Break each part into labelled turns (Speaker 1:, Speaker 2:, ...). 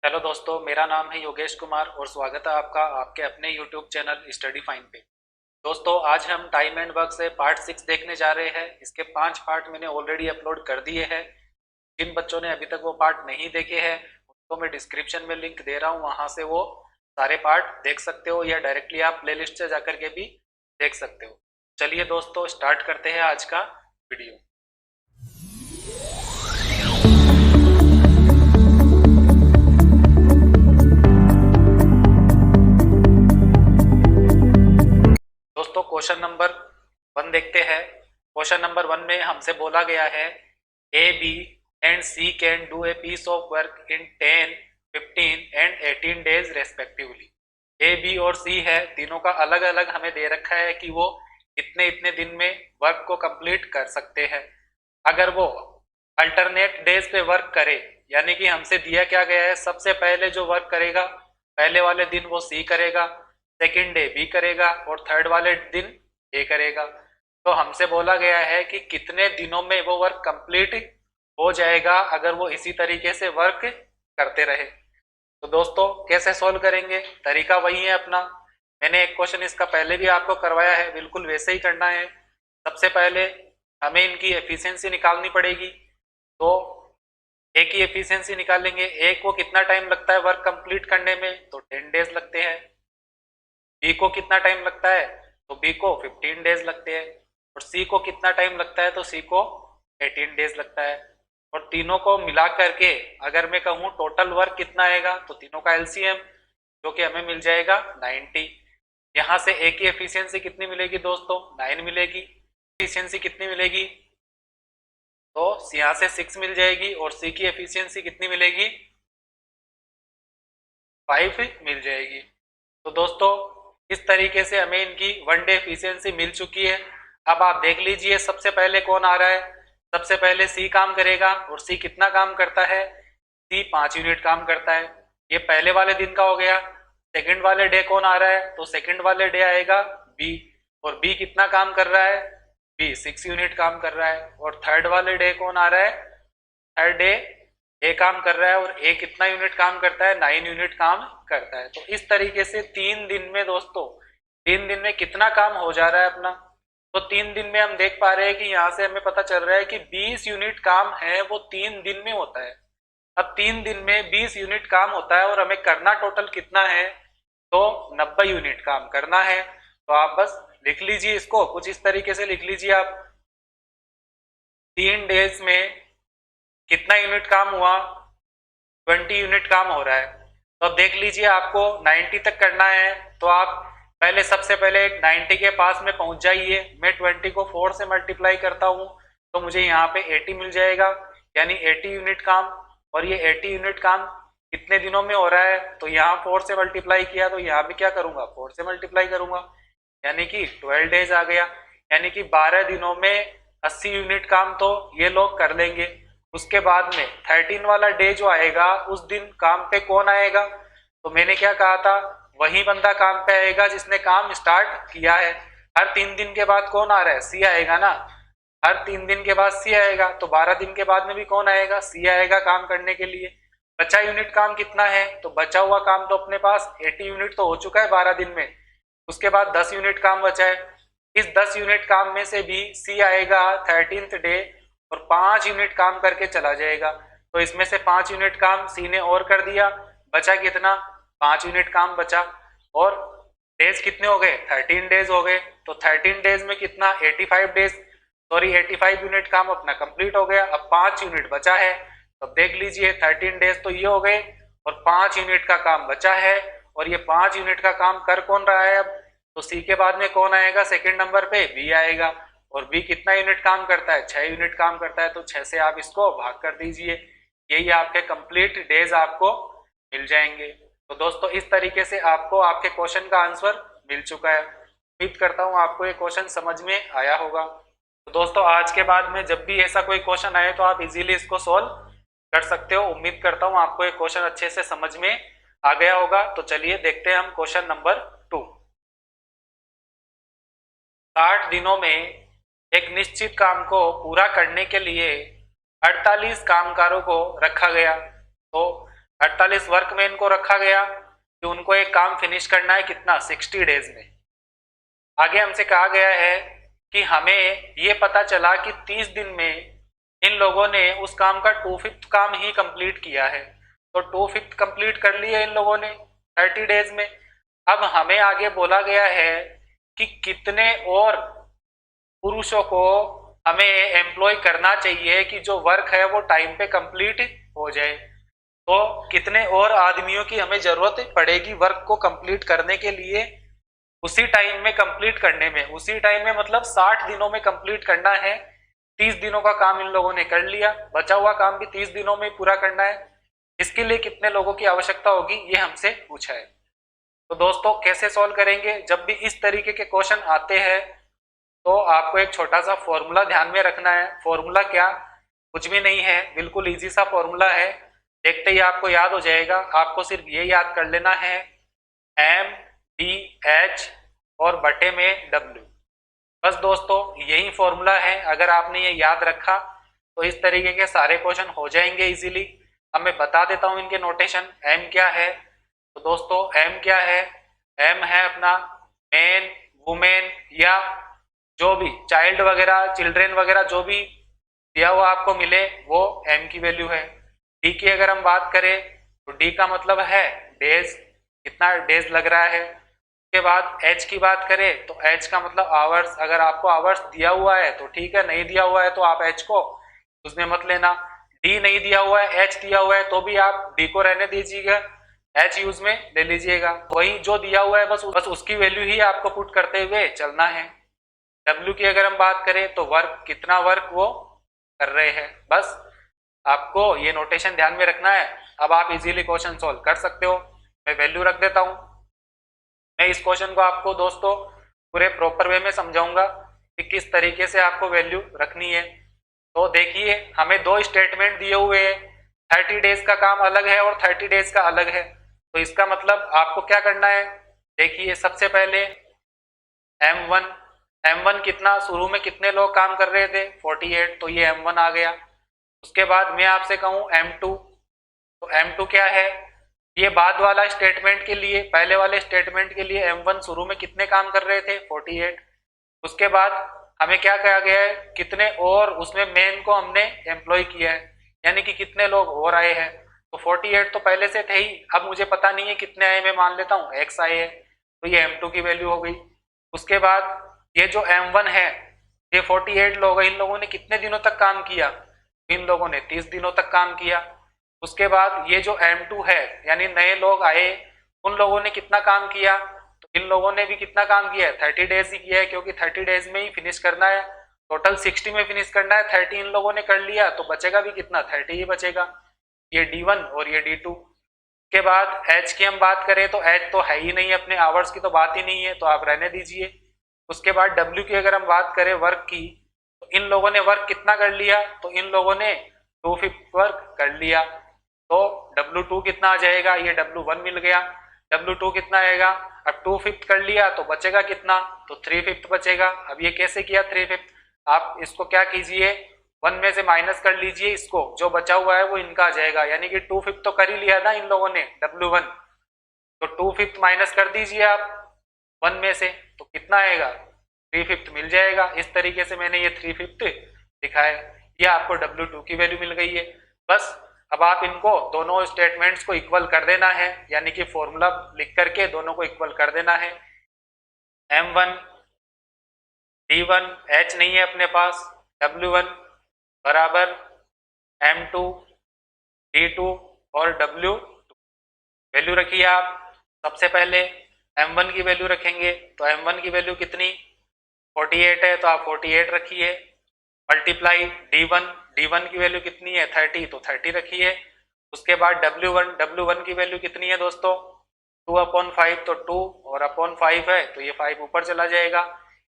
Speaker 1: Hello दोस्तों, मेरा नाम है योगेश कुमार और स्वागत है आपका आपके अपने यूट्यूब चैनल स्टडी फाइन पे। दोस्तों, आज हम टाइम एंड वर्क से पार्ट 6 देखने जा रहे हैं। इसके 5 पार्ट मैंने ऑलरेडी अपलोड कर दिए हैं। जिन बच्चों ने अभी तक वो पार्ट नहीं देखे हैं उनको मैं डिस्क्रिप्शन में लिंक दे रहा हूँ, वहाँ से वो सारे पार्ट देख सकते हो या डायरेक्टली आप प्लेलिस्ट से जाकर के भी देख सकते हो। चलिए दोस्तों, स्टार्ट करते हैं आज का वीडियो। दोस्तों, क्वेश्चन नंबर 1 देखते हैं। क्वेश्चन नंबर 1 में हमसे बोला गया है A B and C can do a piece of work in 10, 15 and 18 days respectively. A B और सी है, तीनों का अलग अलग हमें दे रखा है कि वो इतने इतने दिन में वर्क को कंप्लीट कर सकते हैं। अगर वो अल्टरनेट डेज पे वर्क करे, यानी कि हमसे दिया क्या गया है, सबसे पहले जो वर्क करेगा पहले वाले दिन वो सी करेगा, सेकेंड डे बी करेगा और थर्ड वाले दिन ए करेगा। तो हमसे बोला गया है कि कितने दिनों में वो वर्क कंप्लीट हो जाएगा अगर वो इसी तरीके से वर्क करते रहे। तो दोस्तों, कैसे सॉल्व करेंगे? तरीका वही है अपना। मैंने एक क्वेश्चन इसका पहले भी आपको करवाया है, बिल्कुल वैसे ही करना है। सबसे पहले हमें इनकी एफिशिएंसी निकालनी पड़ेगी। तो ए की एफिशिएंसी निकालेंगे। ए को कितना टाइम लगता है वर्क कंप्लीट करने में, तो 10 डेज लगते हैं। बी को कितना टाइम लगता है, तो बी को 15 डेज लगते हैं। और सी को कितना टाइम लगता है, तो सी को 18 डेज लगता है। और तीनों को मिला करके अगर मैं कहूँ टोटल वर्क कितना आएगा, तो तीनों का एलसीएम जो कि हमें मिल जाएगा 90। यहाँ से ए की एफिशिएंसी कितनी मिलेगी दोस्तों, 9 मिलेगी। एफिशिएंसी कितनी मिलेगी, तो यहाँ से 6 मिल जाएगी। और सी की एफिशिएंसी कितनी मिलेगी, 5 मिल जाएगी। तो दोस्तों, इस तरीके से हमें इनकी 1 डे एफिशिएंसी मिल चुकी है। अब आप देख लीजिए सबसे पहले कौन आ रहा है। सबसे पहले सी काम करेगा और सी कितना काम करता है, सी 5 यूनिट काम करता है। ये पहले वाले दिन का हो गया। सेकंड वाले डे कौन आ रहा है, तो सेकंड वाले डे आएगा बी। और बी कितना काम कर रहा है, बी 6 यूनिट काम कर रहा है। और थर्ड वाले डे कौन आ रहा है, थर्ड डे ए काम कर रहा है। और ए कितना यूनिट काम करता है, 9 यूनिट काम करता है। तो इस तरीके से 3 दिन में दोस्तों, 3 दिन में कितना काम हो जा रहा है अपना, तो 3 दिन में हम देख पा रहे हैं कि यहाँ से हमें पता चल रहा है कि 20 यूनिट काम है वो 3 दिन में होता है। अब 3 दिन में 20 यूनिट काम होता है और हमें करना टोटल कितना है, तो 90 यूनिट काम करना है। तो आप बस लिख लीजिए, इसको कुछ इस तरीके से लिख लीजिए आप। 3 डेज में कितना यूनिट काम हुआ, 20 यूनिट काम हो रहा है। तो अब देख लीजिए, आपको 90 तक करना है। तो आप पहले सबसे पहले 90 के पास में पहुंच जाइए। मैं 20 को 4 से मल्टीप्लाई करता हूं तो मुझे यहाँ पे 80 मिल जाएगा, यानी 80 यूनिट काम। और ये 80 यूनिट काम कितने दिनों में हो रहा है, तो यहाँ 4 से मल्टीप्लाई किया तो यहाँ भी क्या करूंगा, 4 से मल्टीप्लाई करूंगा, यानी कि 12 डेज आ गया। यानी कि 12 दिनों में 80 यूनिट काम तो ये लोग कर लेंगे। उसके बाद में 13 वाला डे जो आएगा उस दिन काम पे कौन आएगा, तो मैंने क्या कहा था, वही बंदा काम पे आएगा जिसने काम स्टार्ट किया है। हर 3 दिन के बाद कौन आ रहा है, सी आएगा ना। हर 3 दिन के बाद सी आएगा, तो 12 दिन के बाद में भी कौन आएगा, सी आएगा काम करने के लिए। बचा यूनिट काम कितना है, तो बचा हुआ काम तो अपने पास 80 यूनिट तो हो चुका है 12 दिन में। उसके बाद 10 यूनिट काम बचा है। इस 10 यूनिट काम में से भी सी आएगा 13th डे और 5 यूनिट काम करके चला जाएगा। तो इसमें से 5 यूनिट काम सी ने और कर दिया, बचा कितना, 5 यूनिट काम बचा। और डेज कितने हो गए, 13 डेज हो गए। तो 13 डेज में कितना, 85 डेज, सॉरी 85 यूनिट काम अपना कंप्लीट हो गया। अब 5 यूनिट बचा है। तो देख लीजिए 13 डेज तो ये हो गए और 5 यूनिट का काम बचा है। और ये 5 यूनिट का काम कर कौन रहा है अब, तो सी के बाद में कौन आएगा, सेकंड नंबर पे बी आएगा। और बी कितना यूनिट काम करता है, 6 यूनिट काम करता है। तो 6 से आप इसको भाग कर दीजिए, यही आपके कंप्लीट डेज आपको मिल जाएंगे। तो दोस्तों, इस तरीके से आपको आपके क्वेश्चन का आंसर मिल चुका है। उम्मीद करता हूँ आपको ये क्वेश्चन समझ में आया होगा। तो दोस्तों, आज के बाद में जब भी ऐसा कोई क्वेश्चन आए तो आप इजीली इसको सॉल्व कर सकते हो। उम्मीद करता हूँ आपको ये क्वेश्चन अच्छे से समझ में आ गया होगा। तो चलिए देखते हैं हम क्वेश्चन नंबर 2। 60 दिनों में एक निश्चित काम को पूरा करने के लिए 48 कामगारों को रखा गया। तो 48 वर्कमैन को रखा गया कि उनको एक काम फिनिश करना है कितना 60 डेज में। आगे हमसे कहा गया है कि हमें ये पता चला कि 30 दिन में इन लोगों ने उस काम का 2/5 काम ही कंप्लीट किया है, तो 2/5 कंप्लीट कर लिया इन लोगों ने 30 डेज में। अब हमें आगे बोला गया है कि कितने और पुरुषों को हमें एम्प्लॉय करना चाहिए कि जो वर्क है वो टाइम पे कंप्लीट हो जाए। तो कितने और आदमियों की हमें जरूरत पड़ेगी वर्क को कंप्लीट करने के लिए, उसी टाइम में कंप्लीट करने में, उसी टाइम में मतलब 60 दिनों में कंप्लीट करना है। 30 दिनों का काम इन लोगों ने कर लिया, बचा हुआ काम भी 30 दिनों में पूरा करना है। इसके लिए कितने लोगों की आवश्यकता होगी ये हमसे पूछा है। तो दोस्तों कैसे सॉल्व करेंगे, जब भी इस तरीके के क्वेश्चन आते हैं तो आपको एक छोटा सा फॉर्मूला ध्यान में रखना है। फॉर्मूला क्या, कुछ भी नहीं है, बिल्कुल इजी सा फॉर्मूला है, देखते ही आपको याद हो जाएगा। आपको सिर्फ ये याद कर लेना है एम डी एच और बटे में डब्ल्यू, बस दोस्तों यही फॉर्मूला है। अगर आपने ये याद रखा तो इस तरीके के सारे क्वेश्चन हो जाएंगे इजीली। अब मैं बता देता हूँ इनके नोटेशन। एम क्या है, तो दोस्तों एम क्या है, एम है अपना मैन, वुमेन या जो भी चाइल्ड वगैरह, चिल्ड्रेन वगैरह जो भी दिया हुआ आपको मिले वो एम की वैल्यू है। डी की अगर हम बात करें तो डी का मतलब है डेज, कितना डेज लग रहा है। उसके बाद एच की बात करें तो एच का मतलब आवर्स, अगर आपको आवर्स दिया हुआ है तो ठीक है, नहीं दिया हुआ है तो आप एच को उसमें मत लेना। डी नहीं दिया हुआ है, एच दिया हुआ है तो भी आप डी को रहने दीजिएगा, एच यूज में ले लीजिएगा। वही जो दिया हुआ है बस उसकी वैल्यू ही आपको पुट करते हुए चलना है। डब्ल्यू की अगर हम बात करें तो वर्क, कितना वर्क वो कर रहे हैं, बस आपको ये नोटेशन ध्यान में रखना है। अब आप इजीली क्वेश्चन सॉल्व कर सकते हो। मैं वैल्यू रख देता हूं। मैं इस क्वेश्चन को आपको दोस्तों पूरे प्रॉपर वे में समझाऊंगा कि किस तरीके से आपको वैल्यू रखनी है। तो देखिए हमें दो स्टेटमेंट दिए हुए हैं, 30 डेज का काम अलग है और 30 डेज का अलग है। तो इसका मतलब आपको क्या करना है, देखिए सबसे पहले M1, M1 कितना, शुरू में कितने लोग काम कर रहे थे 48, तो ये M1 आ गया। उसके बाद मैं आपसे कहूँ M2, तो M2 क्या है, ये बाद वाला स्टेटमेंट के लिए, पहले वाले स्टेटमेंट के लिए M1 शुरू में कितने काम कर रहे थे 48। उसके बाद हमें क्या कहा गया है, कितने और उसमें मेन को हमने एम्प्लॉय किया है, यानी कि कितने लोग और आए हैं। तो 48 तो पहले से थे ही, अब मुझे पता नहीं है कितने आए, मैं मान लेता हूँ x आए हैं, तो ये M2 की वैल्यू हो गई। उसके बाद ये जो M1 है, ये 48 लोग, इन लोगों ने कितने दिनों तक काम किया, इन लोगों ने 30 दिनों तक काम किया। उसके बाद ये जो M2 है यानी नए लोग आए, उन लोगों ने कितना काम किया, तो इन लोगों ने भी कितना काम किया है 30 डेज ही किया है, क्योंकि 30 डेज में ही फिनिश करना है, टोटल 60 में फिनिश करना है। 30 इन लोगों ने कर लिया तो बचेगा भी कितना, 30 ही बचेगा। ये D1 और ये D2। के बाद H की हम बात करें तो H तो है ही नहीं, अपने आवर्स की तो बात ही नहीं है, तो आप रहने दीजिए। उसके बाद W की अगर हम बात करें वर्क की, तो इन लोगों ने वर्क कितना कर लिया, तो इन लोगों ने 2/5 वर्क कर लिया। तो W2 कितना आ जाएगा, ये W1 मिल गया। W2 कितना आएगा, अब 2/5 कर लिया तो बचेगा कितना, तो 3/5 बचेगा। अब ये कैसे किया 3/5, आप इसको क्या कीजिए 1 में से माइनस कर लीजिए, इसको जो बचा हुआ है वो इनका आ जाएगा, यानी कि 2/5 तो कर ही लिया ना इन लोगों ने W1, तो 2/5 माइनस कर दीजिए आप 1 में से, तो कितना आएगा 3/5 मिल जाएगा। इस तरीके से मैंने ये 3/5 दिखाया, ये आपको W2 की वैल्यू मिल गई है। बस अब आप इनको दोनों स्टेटमेंट्स को इक्वल कर देना है, यानी कि फॉर्मूला लिख करके दोनों को इक्वल कर देना है। M1 D1 H नहीं है अपने पास, W1 बराबर M2 D2 और W2 वैल्यू रखिए आप। सबसे पहले M1 की वैल्यू रखेंगे, तो M1 की वैल्यू कितनी 48 है, तो आप 48 रखिए, मल्टीप्लाई D1 की वैल्यू कितनी है 30, तो 30 रखिए। उसके बाद W1 की वैल्यू कितनी है दोस्तों 2/5, तो 2 और अपॉन 5 है, तो ये 5 ऊपर चला जाएगा,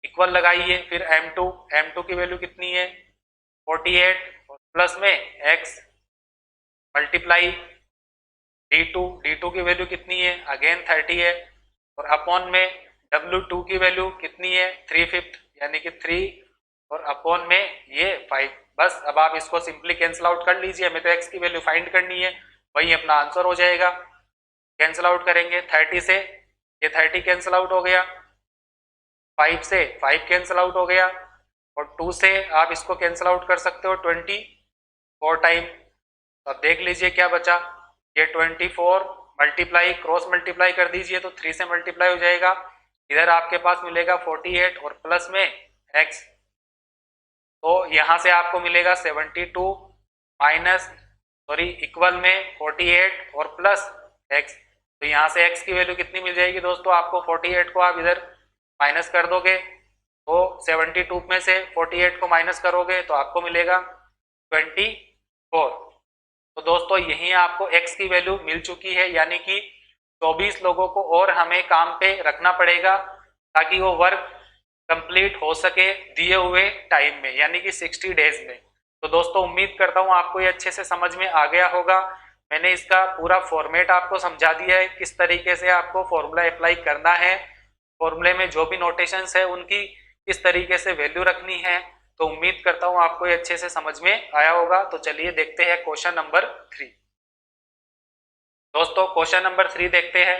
Speaker 1: इक्वल लगाइए। फिर M2 की वैल्यू कितनी है 48 और प्लस में x मल्टीप्लाई D2 की वैल्यू कितनी है अगेन 30 है, और अपॉन में W2 की वैल्यू कितनी है 3/5 यानी कि 3 और अपॉन में ये 5। बस अब आप इसको सिंपली कैंसिल आउट कर लीजिए, हमें तो x की वैल्यू फाइंड करनी है, वही अपना आंसर हो जाएगा। कैंसिल आउट करेंगे 30 से ये 30 कैंसिल आउट हो गया, 5 से 5 कैंसिल आउट हो गया, और 2 से आप इसको कैंसिल आउट कर सकते हो 24 टाइम। अब देख लीजिए क्या बचा, ये 24 मल्टीप्लाई क्रॉस मल्टीप्लाई कर दीजिए तो 3 से मल्टीप्लाई हो जाएगा, इधर आपके पास मिलेगा 48 और प्लस में x, तो यहां से आपको मिलेगा 72 माइनस सॉरी इक्वल में 48 और प्लस x, तो यहाँ से x की वैल्यू कितनी मिल जाएगी दोस्तों आपको, 48 को आप इधर माइनस कर दोगे तो 72 में से 48 को माइनस करोगे तो आपको मिलेगा 24। तो दोस्तों यही आपको x की वैल्यू मिल चुकी है, यानी कि 24 लोगों को और हमें काम पे रखना पड़ेगा ताकि वो वर्क कंप्लीट हो सके दिए हुए टाइम में, यानी कि 60 डेज में। तो दोस्तों उम्मीद करता हूँ आपको ये अच्छे से समझ में आ गया होगा। मैंने इसका पूरा फॉर्मेट आपको समझा दिया है, किस तरीके से आपको फॉर्मूला अप्लाई करना है, फॉर्मूले में जो भी नोटेशंस है उनकी किस तरीके से वैल्यू रखनी है। तो उम्मीद करता हूँ आपको ये अच्छे से समझ में आया होगा। तो चलिए देखते हैं क्वेश्चन नंबर 3। दोस्तों क्वेश्चन नंबर 3 देखते हैं।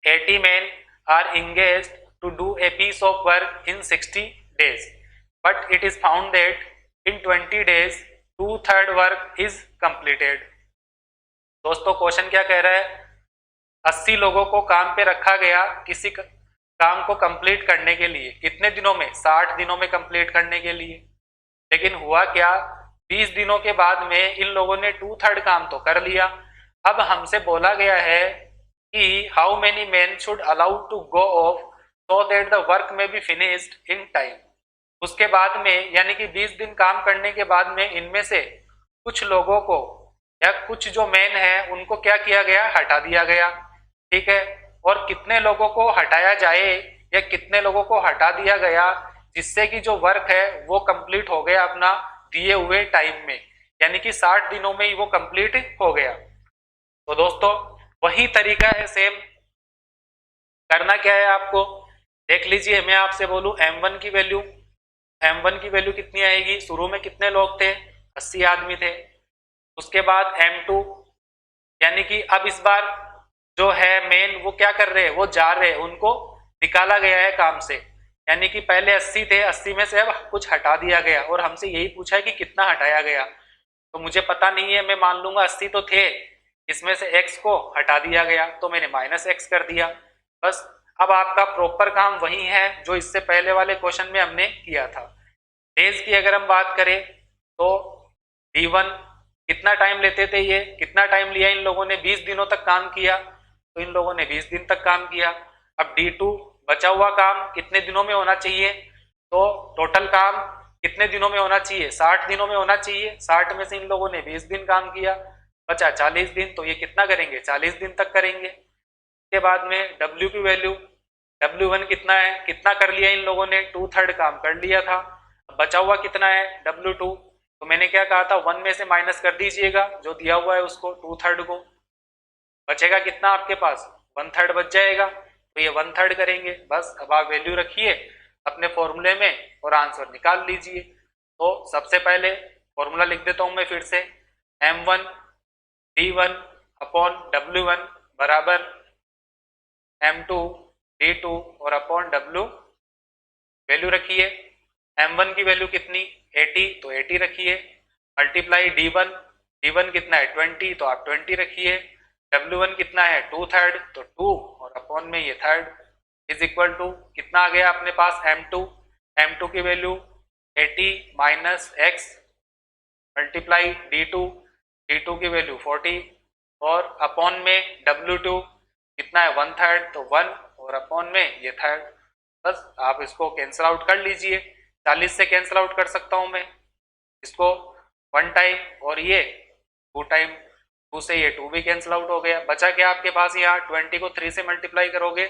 Speaker 1: 80 men are engaged to do a piece of work in 60 days, but it is found that in 20 days 2/3 work is completed। दोस्तों क्वेश्चन क्या कह रहा है, 80 लोगों को काम पे रखा गया किसी काम को कंप्लीट करने के लिए, कितने दिनों में, 60 दिनों में कंप्लीट करने के लिए। लेकिन हुआ क्या, 20 दिनों के बाद में इन लोगों ने 2/3 काम तो कर लिया। अब हमसे बोला गया है कि how many man should allowed to go off so that the work may be finished in time. उसके बाद में यानी कि 20 दिन काम करने के बाद में इनमें से कुछ लोगों को या कुछ जो मैन है उनको क्या किया गया, हटा दिया गया, ठीक है। और कितने लोगों को हटाया जाए या कितने लोगों को हटा दिया गया जिससे कि जो वर्क है वो कंप्लीट हो गया अपना दिए हुए टाइम में, यानी कि 60 दिनों में ही वो कंप्लीट हो गया। तो दोस्तों वही तरीका है सेम, करना क्या है आपको, देख लीजिए। मैं आपसे बोलूं m1 की वैल्यू, m1 की वैल्यू कितनी आएगी, शुरू में कितने लोग थे, 80 आदमी थे। उसके बाद m2, यानी कि अब इस बार जो है मेन वो क्या कर रहे हैं, वो जा रहे हैं, उनको निकाला गया है काम से, यानी कि पहले 80 थे, 80 में से अब कुछ हटा दिया गया, और हमसे यही पूछा है कि कितना हटाया गया। तो मुझे पता नहीं है, मैं मान लूंगा 80 तो थे, इसमें से x को हटा दिया गया तो मैंने -x कर दिया, बस। अब आपका प्रॉपर काम वही है जो इससे पहले वाले क्वेश्चन में हमने किया था। डेज की अगर हम बात करें तो D1 कितना टाइम लेते थे, ये कितना टाइम लिया इन लोगों ने, 20 दिनों तक काम किया, तो इन लोगों ने 20 दिन तक काम किया। अब D2 बचा हुआ काम कितने दिनों में होना चाहिए, तो टोटल काम कितने दिनों में होना चाहिए, 60 दिनों में होना चाहिए, 60 में से इन लोगों ने 20 दिन काम किया, बचा 40 दिन, तो ये कितना करेंगे, 40 दिन तक करेंगे। इसके बाद में W की वैल्यू, W1 कितना है, कितना कर लिया इन लोगों ने, 2/3 काम कर लिया था, बचा हुआ कितना है W2, तो मैंने क्या कहा था, 1 में से माइनस कर दीजिएगा जो दिया हुआ है उसको, 2/3 को, बचेगा कितना आपके पास, 1/3 बच जाएगा, तो ये 1/3 करेंगे, बस। अब आप वैल्यू रखिए अपने फॉर्मूले में और आंसर निकाल लीजिए। तो सबसे पहले फॉर्मूला लिख देता हूं मैं फिर से, m1 d1 अपॉन w1 बराबर m2 d2 और अपॉन w, वैल्यू रखिए। m1 की वैल्यू कितनी, 80, तो 80 रखिए, मल्टीप्लाई d1, d1 कितना है 20, तो आप 20 रखिए, w1 कितना है 2/3, तो 2 और अपॉन में ये 3rd इज इक्वल टू कितना आ गया अपने पास m2, m2 की value 80 minus x multiply d2, d2 की वैल्यू 40 और अपॉन में w2 कितना है 1/3, तो 1 और अपॉन में ये 3rd, बस। आप इसको कैंसिल आउट कर लीजिए, 40 से कैंसिल आउट कर सकता हूं मैं इसको 1 टाइम, और ये 2 टाइम, 2 से ये 2 भी कैंसिल आउट हो गया, बचा क्या आपके पास, यहाँ 20 को 3 से मल्टीप्लाई करोगे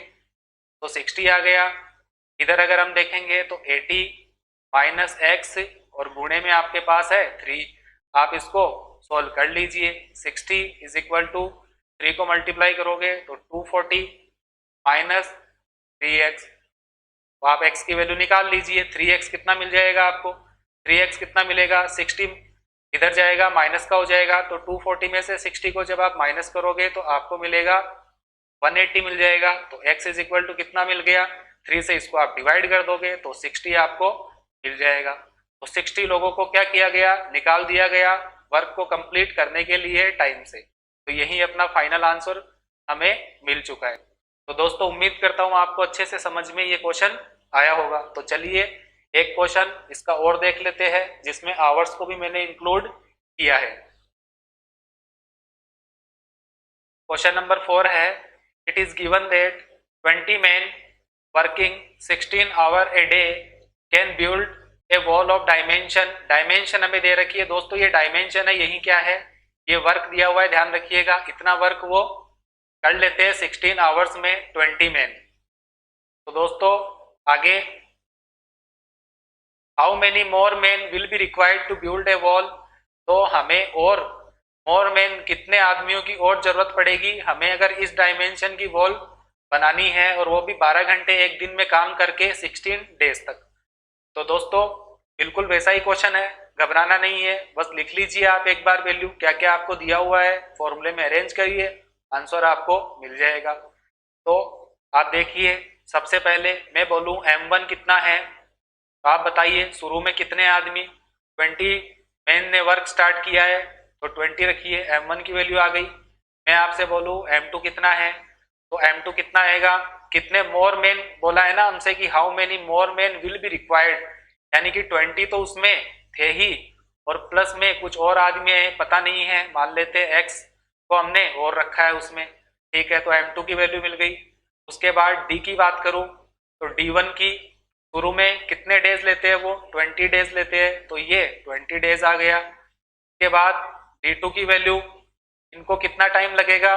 Speaker 1: तो 60 आ गया। इधर अगर हम देखेंगे तो 80 माइनस x और गुणे में आपके पास है 3, आप इसको सॉल्व कर लीजिए, 60 इज इक्वल टू 3 को मल्टीप्लाई करोगे तो 240 माइनस 3x, तो आप x की वैल्यू निकाल लीजिए, 3x कितना मिल जाएगा आपको, 3x कितना मिलेगा, 60 इधर जाएगा माइनस का हो जाएगा, तो 240 में से 60 को जब आप माइनस करोगे तो आपको मिलेगा 180 मिल जाएगा। तो x इज इक्वल टू कितना मिल गया, 3 से इसको आप डिवाइड कर दोगे तो 60 आपको मिल जाएगा। तो 60 लोगों को क्या किया गया, निकाल दिया गया वर्क को कंप्लीट करने के लिए टाइम से। तो यही अपना फाइनल आंसर हमें मिल चुका है। तो दोस्तों उम्मीद करता हूं आपको अच्छे से समझ में ये क्वेश्चन आया होगा। तो चलिए एक क्वेश्चन इसका और देख लेते हैं जिसमें आवर्स को भी मैंने इंक्लूड किया है। क्वेश्चन नंबर 4 है, it is given that 20 men working 16 hour a day can build A wall of dimension. Dimension हमें दे रखी है दोस्तों, ये डायमेंशन है, यही क्या है, ये वर्क दिया हुआ है, ध्यान रखिएगा। इतना वर्क वो कर लेते हैं 16 आवर्स में 20 मैन। तो दोस्तों आगे, how many more man will be required to build a wall. तो हमें और मोर मैन, कितने आदमियों की और जरूरत पड़ेगी हमें अगर इस डायमेंशन की वॉल बनानी है, और वो भी 12 घंटे एक दिन में काम करके 16 डेज तक। तो दोस्तों बिल्कुल वैसा ही क्वेश्चन है, घबराना नहीं है, बस लिख लीजिए आप एक बार वैल्यू क्या क्या आपको दिया हुआ है, फॉर्मूले में अरेंज करिए, आंसर आपको मिल जाएगा। तो आप देखिए, सबसे पहले मैं बोलूं M1 कितना है, तो आप बताइए शुरू में कितने आदमी, 20 मैन ने वर्क स्टार्ट किया है तो 20 रखिए, M1 की वैल्यू आ गई। मैं आपसे बोलूं M2 कितना है, तो M2 कितना आएगा, कितने मोर मैन बोला है ना हमसे कि how many more man will be required, यानी कि 20 तो उसमें थे ही, और प्लस में कुछ और आदमी है, पता नहीं है, मान लेते हैं X को हमने और रखा है उसमें, ठीक है। तो M2 की वैल्यू मिल गई। उसके बाद D की बात करूं तो D1 की शुरू में कितने डेज लेते हैं, वो 20 डेज लेते हैं, तो ये 20 डेज आ गया। उसके बाद D2 की वैल्यू, इनको कितना टाइम लगेगा,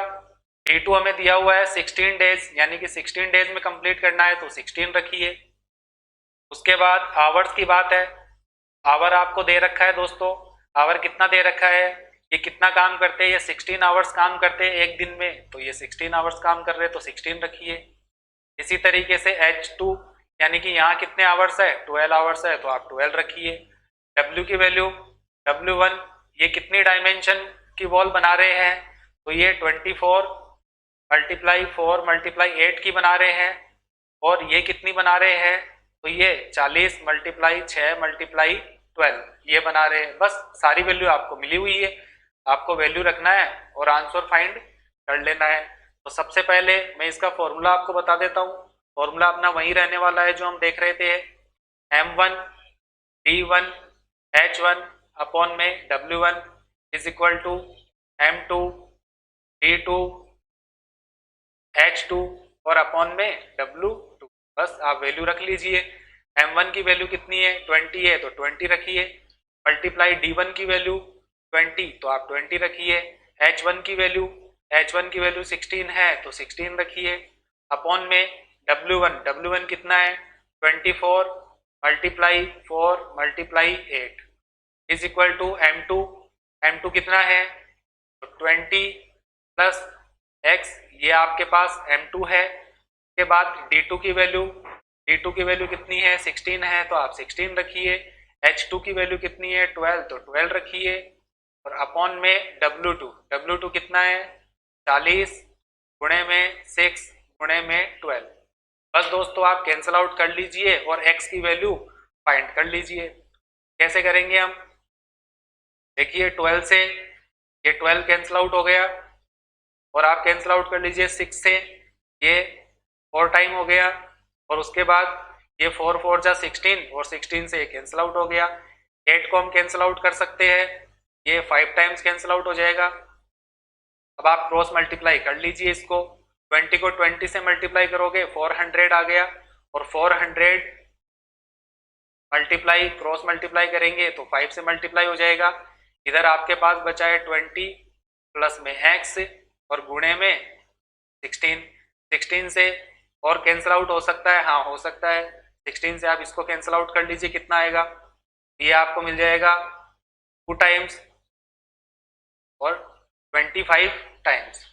Speaker 1: D2 हमें दिया हुआ है 16 डेज, यानी कि 16 डेज में कंप्लीट करना है तो 16 रखिए। उसके बाद आवर्स की बात है, आवर आपको दे रखा है दोस्तों, आवर कितना दे रखा है, ये कितना काम करते हैं, ये 16 आवर्स काम करते हैं एक दिन में, तो ये 16 आवर्स काम कर रहे हैं तो 16 रखिए। इसी तरीके से H2 यानी कि यहाँ कितने आवर्स है, 12 आवर्स है, तो आप 12 रखिए। W की वैल्यू, W1 ये कितनी डायमेंशन की वॉल बना रहे हैं, तो ये 24 मल्टीप्लाई 4 मल्टीप्लाई 8 की बना रहे हैं, और ये कितनी बना रहे हैं, तो ये 40 मल्टीप्लाई 6 मल्टीप्लाई 12 ये बना रहे हैं। बस सारी वैल्यू आपको मिली हुई है, आपको वैल्यू रखना है और आंसर फाइंड कर लेना है। तो सबसे पहले मैं इसका फॉर्मूला आपको बता देता हूँ, फॉर्मूला अपना वही रहने वाला है जो हम देख रहे थे, M1 D1 H1 अपॉन में W1 is equal to M2 D2 H2 और अपॉन में W2। बस आप वैल्यू रख लीजिए। M1 की वैल्यू कितनी है, 20 है, तो 20 रखिए, मल्टीप्लाई D1 की वैल्यू 20 तो आप 20 रखिए, H1 की वैल्यू 16 है तो 16 रखिए, अपॉन में W1 कितना है, 24 multiply 4 multiply 8 is equal to M2 कितना है, तो 20 प्लस x, ये आपके पास M2 है। के बाद D2 की वैल्यू कितनी है, 16 है, तो आप 16 रखिए। H2 की वैल्यू कितनी है, 12, तो 12 रखिए, और अपॉन में W2 कितना है, 40 गुणे में 6 गुणे में 12। बस दोस्तों आप कैंसल आउट कर लीजिए और x की वैल्यू फाइंड कर लीजिए। कैसे करेंगे हम, देखिए 12 से ये 12 कैंसल आउट हो गया, और आप कैंसल आउट कर लीजिए 6 से, ये 4 टाइम हो गया, और उसके बाद ये 4 4 जा 16, और 16 से ये कैंसल आउट हो गया। 8 को हम कैंसल आउट कर सकते हैं, ये 5 टाइम्स कैंसल आउट हो जाएगा। अब आप क्रॉस मल्टीप्लाई कर लीजिए इसको, 20 को 20 से मल्टीप्लाई करोगे 400 आ गया, और 400 मल्टीप्लाई क्रॉस मल्टीप्लाई करेंगे तो 5 से मल्टीप्लाई हो जाएगा। इधर आपके पास बचा है 20 प्लस में x और गुणे में 16 से, और कैंसल आउट हो सकता है, हाँ हो सकता है, 16 से आप इसको कैंसल आउट कर लीजिए, कितना आएगा, ये आपको मिल जाएगा 2 टाइम्स और 25 टाइम्स।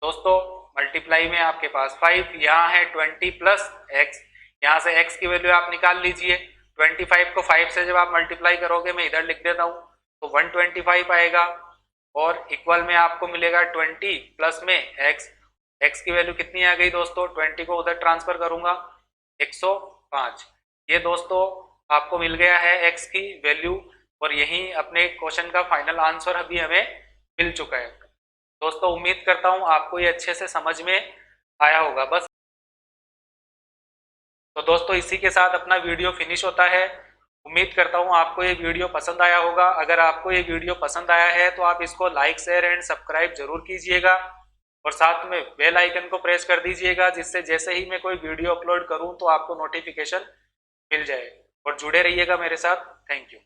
Speaker 1: दोस्तों मल्टीप्लाई में आपके पास 5, यहाँ है 20 प्लस x, यहाँ से x की वैल्यू आप निकाल लीजिए। 25 को 5 से जब आप मल्टीप्लाई करोगे, मैं इधर लिख देता हूँ, तो 125 आएगा और इक्वल में आपको मिलेगा 20 प्लस में x की वैल्यू कितनी आ गई दोस्तों, 20 को उधर ट्रांसफर करूंगा 105। ये दोस्तों आपको मिल गया है x की वैल्यू और यही अपने क्वेश्चन का फाइनल आंसर अभी हमें मिल चुका है। दोस्तों उम्मीद करता हूं आपको ये अच्छे से समझ में आया होगा। बस तो दोस्तों इसी के साथ अपना वीडियो फिनिश होता है। उम्मीद करता हूं आपको ये वीडियो पसंद आया होगा। अगर आपको ये वीडियो पसंद आया है तो आप इसको लाइक शेयर एंड सब्सक्राइब जरूर कीजिएगा और साथ में बेल आइकन को प्रेस कर दीजिएगा, जिससे जैसे ही मैं कोई वीडियो अपलोड करूं तो आपको नोटिफिकेशन मिल जाए। और जुड़े रहिएगा मेरे साथ। Thank you.